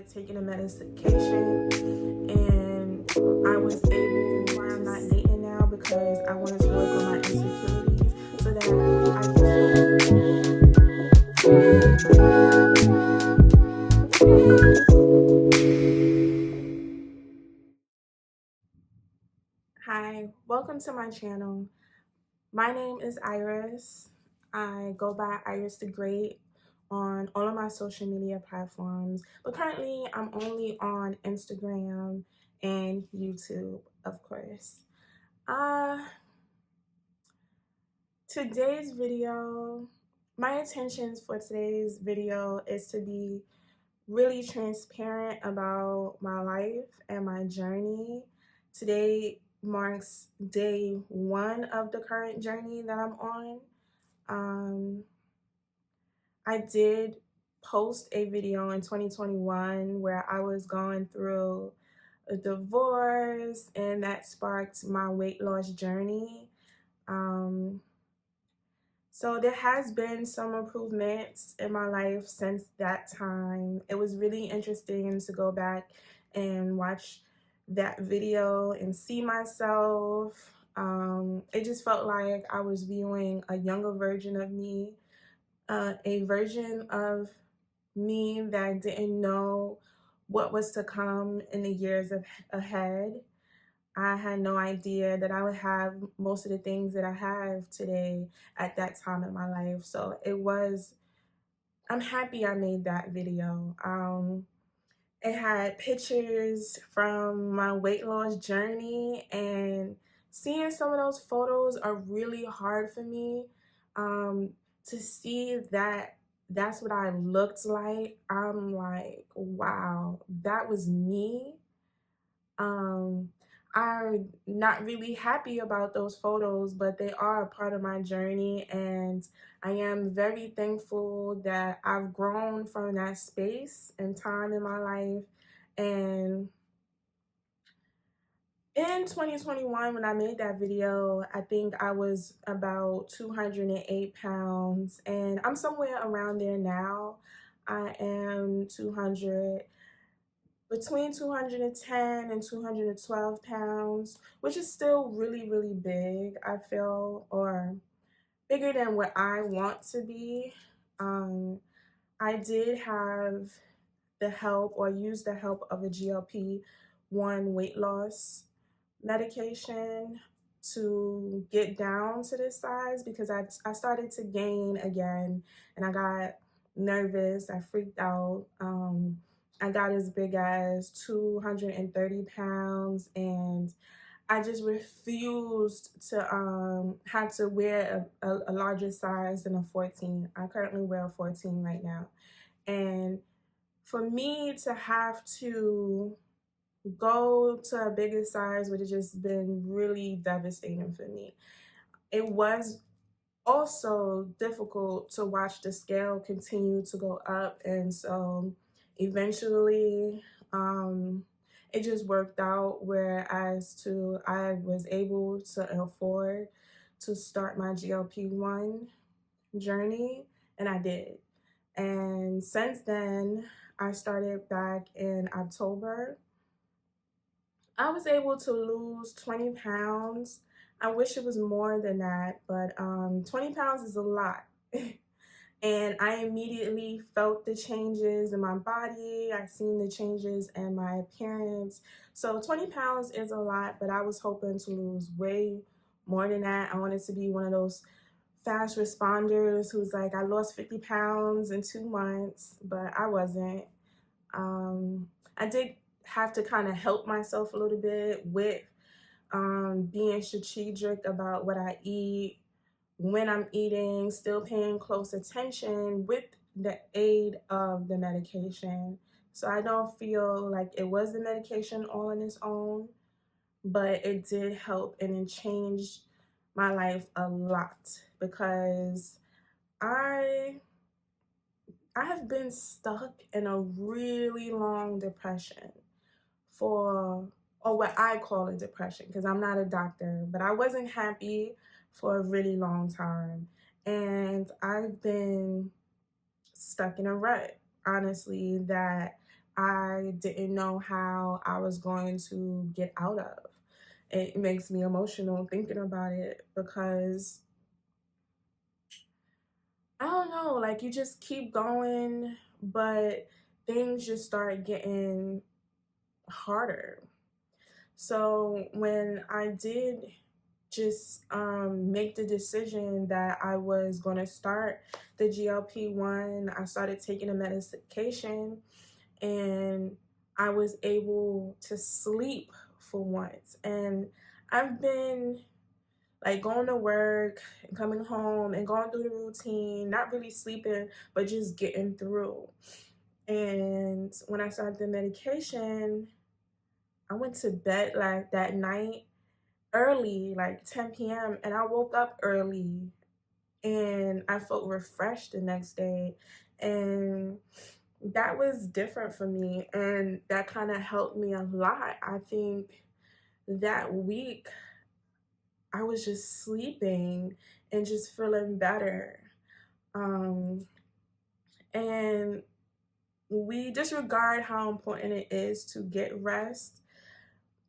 started taking a medication, and I was able, why I'm not dating now, because I wanted to work on my insecurities so that Hi, welcome to my channel. My name is Iris. I go by Iris the Great on all of my social media platforms, but currently I'm only on Instagram and YouTube, of course. Today's video, my intentions for today's video is to be really transparent about my life and my journey. Today marks day 1 of the current journey that I'm on. I did post a video in 2021 where I was going through a divorce, and that sparked my weight loss journey. So there has been some improvements in my life since that time. It was really interesting to go back and watch that video and see myself. It just felt like I was viewing a younger version of me, a version of me that didn't know what was to come in the years ahead. I had no idea that I would have most of the things that I have today at that time in my life. So I'm happy I made that video. It had pictures from my weight loss journey, and seeing some of those photos are really hard for me. To see that that's what I looked like, I'm like, wow, that was me. I'm not really happy about those photos, but they are a part of my journey, and I am very thankful that I've grown from that space and time in my life. And in 2021, when I made that video, I think I was about 208 pounds, and I'm somewhere around there now. I am between 210 and 212 pounds, which is still really, really big, I feel, or bigger than what I want to be. I did have the help or use the help of a GLP-1 weight loss medication to get down to this size, because I started to gain again, and I got nervous, I freaked out. I got as big as 230 pounds, and I just refused to have to wear a larger size than a 14. I currently wear a 14 right now. And for me to have to go to a bigger size would have just been really devastating for me. It was also difficult to watch the scale continue to go up, and so eventually it just worked out, whereas I was able to afford to start my GLP-1 journey, and I did. And since then, I started back in October. I was able to lose 20 pounds. I wish it was more than that, but 20 pounds is a lot. And I immediately felt the changes in my body. I seen the changes in my appearance. So 20 pounds is a lot, but I was hoping to lose way more than that. I wanted to be one of those fast responders who's like, I lost 50 pounds in 2 months, but I wasn't. I did have to kind of help myself a little bit with being strategic about what I eat, when I'm eating, still paying close attention with the aid of the medication. So I don't feel like it was the medication all on its own, but it did help, and it changed my life a lot, because I have been stuck in a really long depression or what I call a depression, because I'm not a doctor, but I wasn't happy for a really long time. And I've been stuck in a rut, honestly, that I didn't know how I was going to get out of. It makes me emotional thinking about it because I don't know, like you just keep going, but things just start getting harder. So when I did just make the decision that I was going to start the GLP-1, I started taking the medication and I was able to sleep for once. And I've been like going to work and coming home and going through the routine, not really sleeping, but just getting through. And when I started the medication, I went to bed like that night early, like 10 p.m., and I woke up early and I felt refreshed the next day. And that was different for me, and that kind of helped me a lot. I think that week I was just sleeping and just feeling better. Um, and we disregard how important it is to get rest,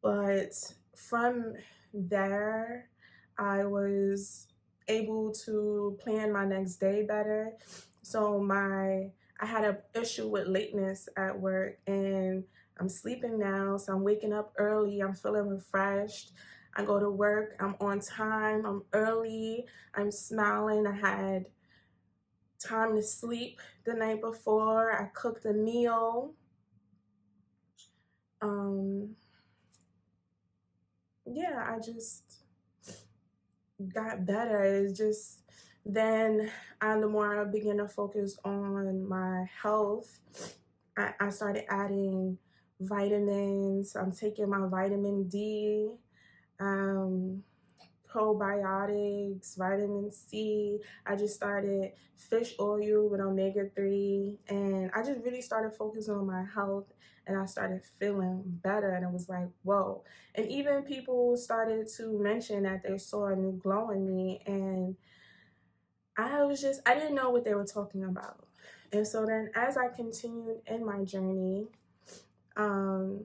but from there, I was able to plan my next day better. So I had an issue with lateness at work, and I'm sleeping now, so I'm waking up early, I'm feeling refreshed. I go to work, I'm on time, I'm early, I'm smiling. I had time to sleep the night before, I cooked a meal. Um, yeah, I just got better. It's just then the more I began to focus on my health, I started adding vitamins. I'm taking my vitamin D, um, probiotics, vitamin C. I just started fish oil with omega-3, and I just really started focusing on my health, and I started feeling better, and it was like, whoa. And even people started to mention that they saw a new glow in me, and I didn't know what they were talking about. And so then as I continued in my journey, um,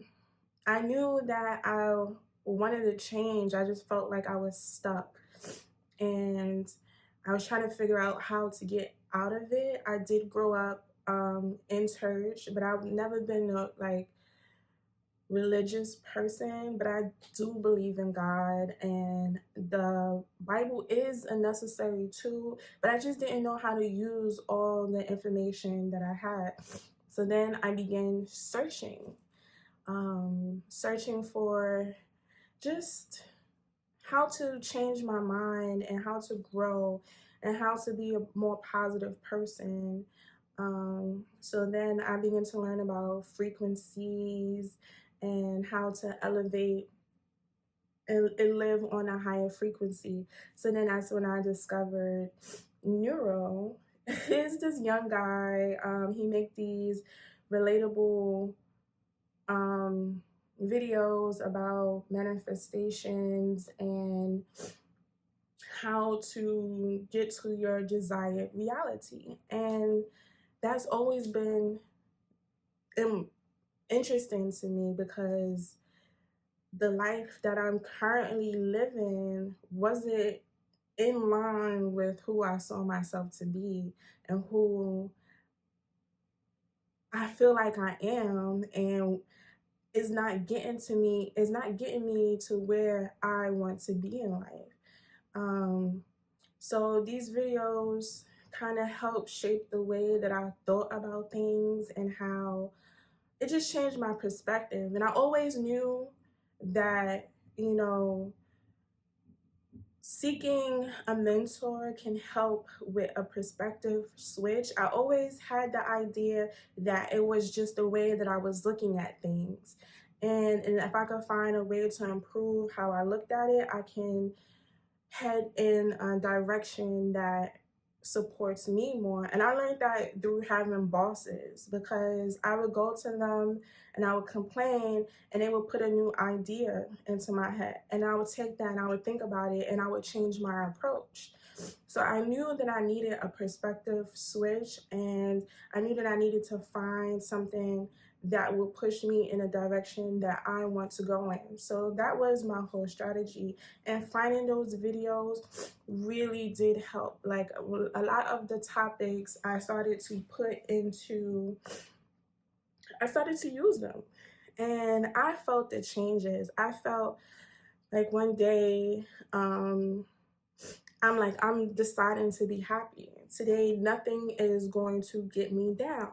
I knew that I wanted to change. I just felt like I was stuck. And I was trying to figure out how to get out of it. I did grow up in church, but I've never been a like religious person, but I do believe in God, and the Bible is a necessary tool, but I just didn't know how to use all the information that I had. So then I began searching for just how to change my mind and how to grow and how to be a more positive person. So then I began to learn about frequencies and how to elevate and live on a higher frequency. So then that's when I discovered Neuro. He's this young guy. He make these relatable videos about manifestations and how to get to your desired reality. And that's always been interesting to me because the life that I'm currently living wasn't in line with who I saw myself to be and who I feel like I am, and it's not getting me to where I want to be in life. Um, so these videos kind of help shape the way that I thought about things and how it just changed my perspective. And I always knew that, you know, seeking a mentor can help with a perspective switch. I always had the idea that it was just the way that I was looking at things. And if I could find a way to improve how I looked at it, I can head in a direction that supports me more. And I learned that through having bosses, because I would go to them and I would complain and they would put a new idea into my head, and I would take that and I would think about it and I would change my approach. So I knew that I needed a perspective switch, and I knew that I needed to find something that will push me in a direction that I want to go in. So that was my whole strategy. And finding those videos really did help. Like a lot of the topics I started to use them. And I felt the changes. I felt like one day, I'm deciding to be happy. Today, nothing is going to get me down.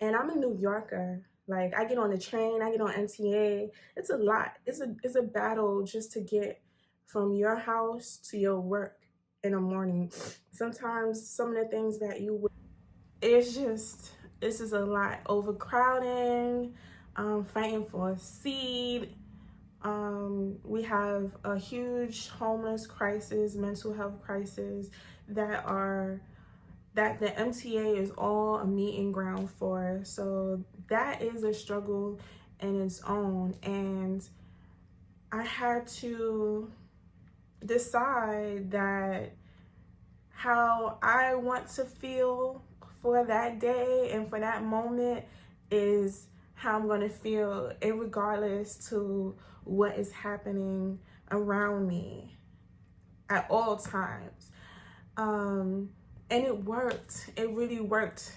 And I'm a New Yorker. Like, I get on the train, I get on MTA. It's a lot. It's a battle just to get from your house to your work in the morning. Sometimes some of the things that you would, this is a lot. Overcrowding, fighting for a seat. We have a huge homeless crisis, mental health crisis that the MTA is all a meeting ground for. So that is a struggle in its own. And I had to decide that how I want to feel for that day and for that moment is how I'm going to feel, regardless to what is happening around me at all times. And it worked. It really worked.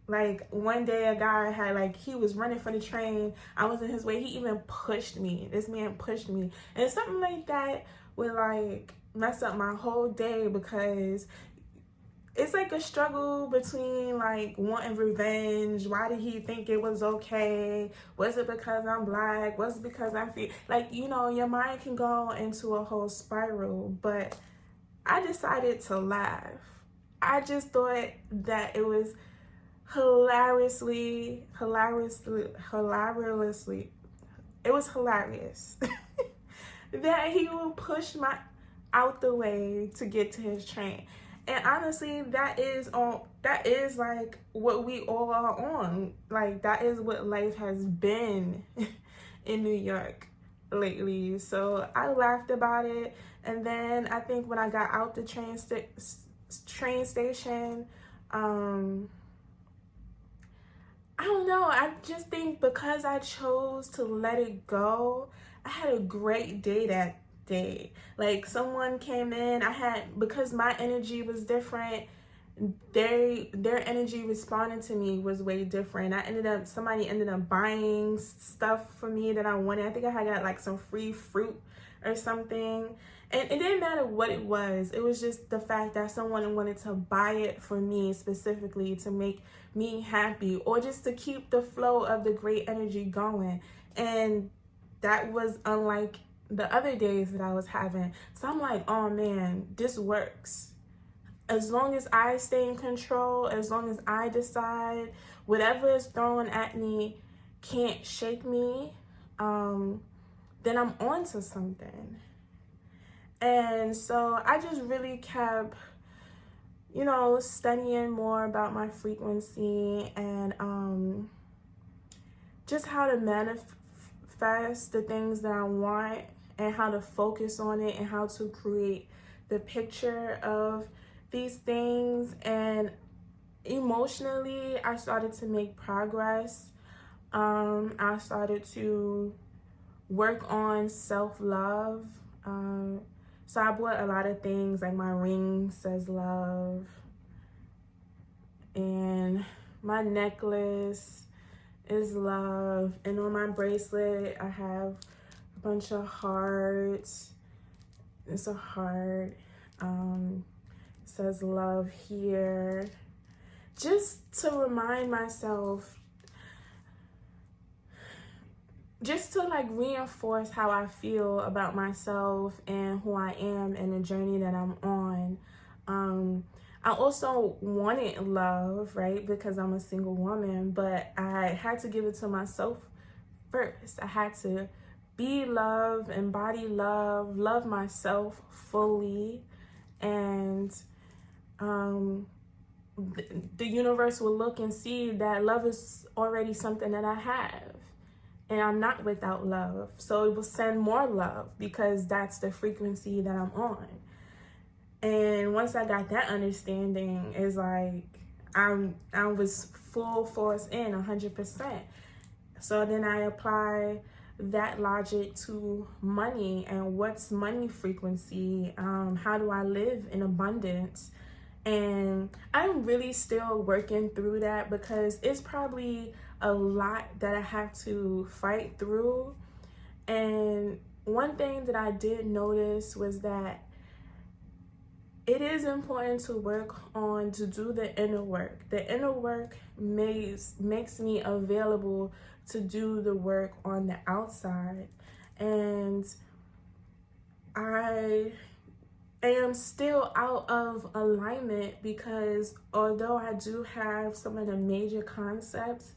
Like one day a guy had he was running for the train. I was in his way. He even pushed me. This man pushed me. And something like that would mess up my whole day, because it's like a struggle between wanting revenge. Why did he think it was okay? Was it because I'm Black? Was it because I'm your mind can go into a whole spiral. But I decided to laugh. I just thought that it was hilariously, it was hilarious that he would push my out the way to get to his train. And honestly, that is what we all are on. That is what life has been in New York lately. So I laughed about it. And then I think when I got out the train station, I don't know, I just think because I chose to let it go, I had a great day that day. Someone came in, because my energy was different, their energy responding to me was way different. Somebody ended up buying stuff for me that I wanted. I think I had got some free fruit or something. And it didn't matter what it was. It was just the fact that someone wanted to buy it for me specifically to make me happy, or just to keep the flow of the great energy going. And that was unlike the other days that I was having. So I'm like, oh man, this works. As long as I stay in control, as long as I decide whatever is thrown at me can't shake me, then I'm on to something. And so I just really kept, studying more about my frequency and just how to manifest the things that I want, and how to focus on it, and how to create the picture of these things. And emotionally, I started to make progress. I started to work on self-love. So I bought a lot of things, my ring says love, and my necklace is love, and on my bracelet I have a bunch of hearts. It's a heart. Says love here, just to remind myself, just to reinforce how I feel about myself and who I am and the journey that I'm on. I also wanted love, right? Because I'm a single woman, but I had to give it to myself first. I had to be love, embody love, love myself fully, and the universe will look and see that love is already something that I have. And I'm not without love. So it will send more love, because that's the frequency that I'm on. And once I got that understanding, it's I was full force in 100%. So then I apply that logic to money and what's money frequency. How do I live in abundance? And I'm really still working through that because it's probably a lot that I have to fight through. And one thing that I did notice was that it is important to work on, to do the inner work. The inner work makes me available to do the work on the outside. And I am still out of alignment because although I do have some of the major concepts,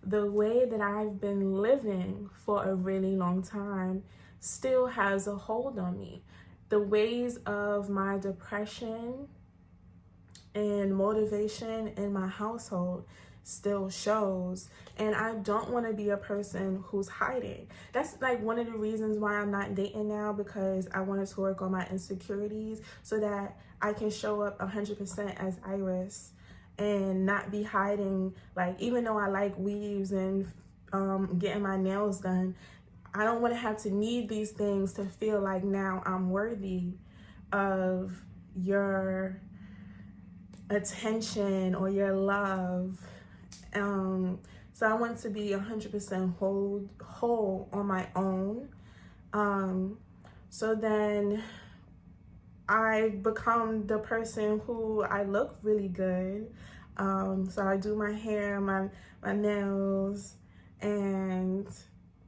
the way that I've been living for a really long time still has a hold on me. The ways of my depression and motivation in my household still shows, and I don't want to be a person who's hiding. That's like one of the reasons why I'm not dating now, because I wanted to work on my insecurities so that I can show up 100% as Iris and not be hiding. Like, even though I like weaves and getting my nails done, I don't want to have to need these things to feel like now I'm worthy of your attention or your love. So I want to be 100% whole on my own. So then I become the person who I look really good. So I do my hair, my nails, and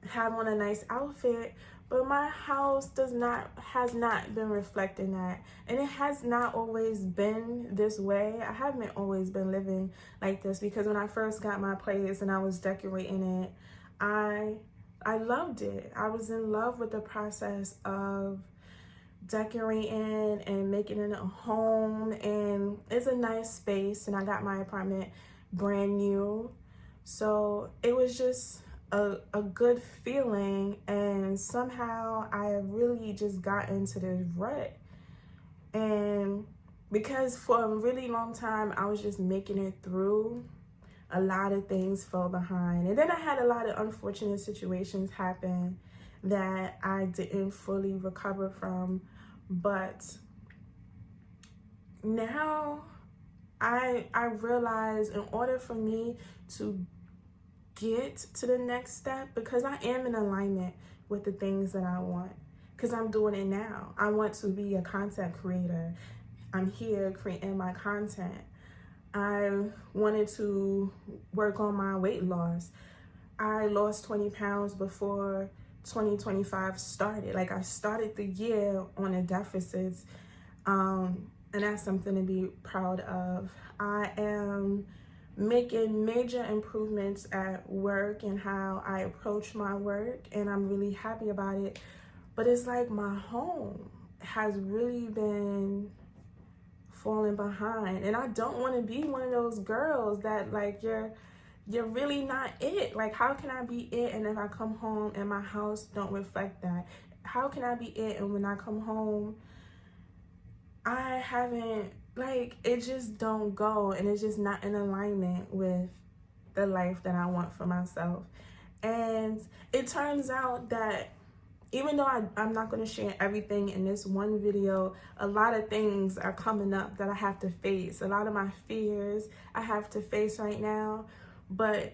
have on a nice outfit, but my house has not been reflecting that, and it has not always been this way. I haven't always been living like this, because when I first got my place and I was decorating it, I loved it. I was in love with the process of decorating and making it a home, and it's a nice space, and I got my apartment brand new, so it was just a good feeling. And somehow I have really just got into this rut, and because for a really long time I was just making it through, a lot of things fell behind, and then I had a lot of unfortunate situations happen that I didn't fully recover from. But now I realize, in order for me to get to the next step, because I am in alignment with the things that I want, because I'm doing it now. I want to be a content creator. I'm here creating my content. I wanted to work on my weight loss. I lost 20 pounds before 2025 started. Like, I started the year on a deficit, and that's something to be proud of. I am making major improvements at work and how I approach my work, and I'm really happy about it. But it's like my home has really been falling behind, and I don't want to be one of those girls that, like, you're really not it. Like, how can I be it, and if I come home and my house don't reflect that? How can I be it, and when I come home I haven't, like, it just don't go, and it's just not in alignment with the life that I want for myself. And it turns out that even though I'm not going to share everything in this one video, a lot of things are coming up that I have to face. A lot of my fears I have to face right now. But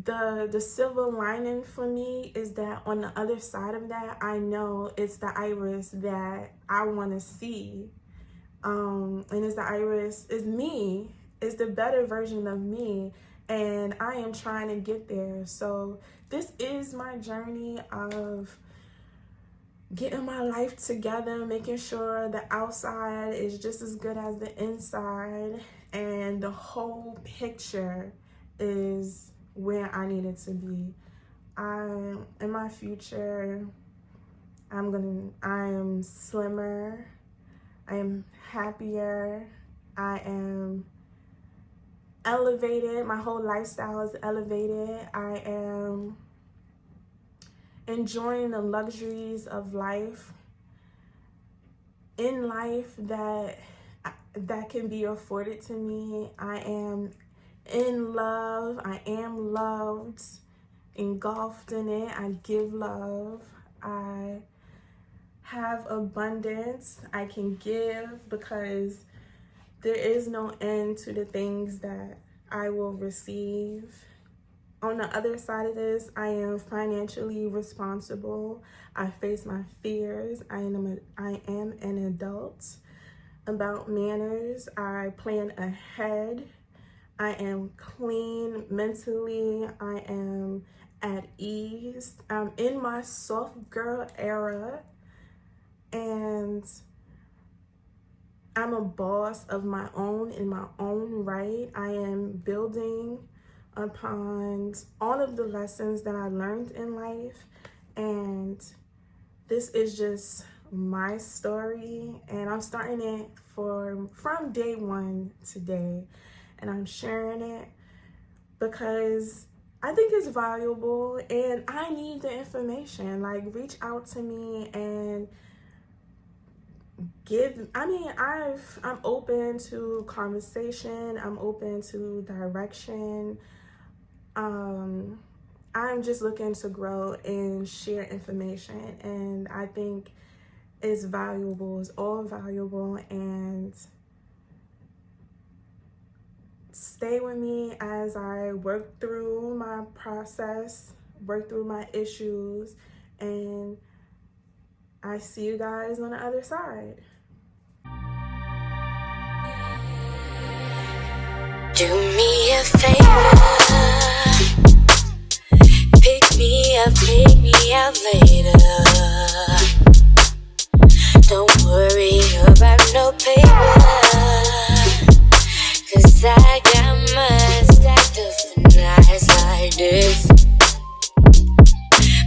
the silver lining for me is that on the other side of that, I know it's the Iris that I want to see. And it's the Iris, is me, it's the better version of me, and I am trying to get there. So this is my journey of getting my life together, making sure the outside is just as good as the inside, and the whole picture is where I need it to be. In my future, I am slimmer, I am happier, I am elevated, my whole lifestyle is elevated, I am enjoying the luxuries of life, in life that can be afforded to me. I am in love, I am loved, engulfed in it. I give love. I have abundance. I can give because there is no end to the things that I will receive. On the other side of this, I am financially responsible. I face my fears. I am an adult. About manners, I plan ahead. I am clean mentally. I am at ease. I'm in my soft girl era, and I'm a boss of my own in my own right. I am building upon all of the lessons that I learned in life, and this is just my story, and I'm starting it from day one today, and I'm sharing it because I think it's valuable and I need the information. Like, reach out to me and I'm open to conversation. I'm open to direction. I'm just looking to grow and share information, and I think it's valuable. It's all valuable, and stay with me as I work through my process, work through my issues, and I see you guys on the other side. Do me a favor, pick me up, take me out later. Don't worry about no paper, 'cause I got my stacked up for nights like this.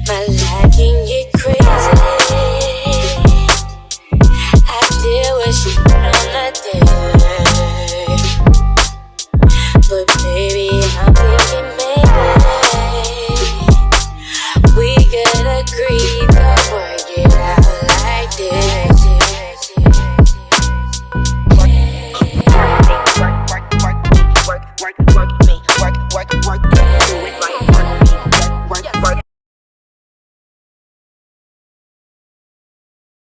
My life can get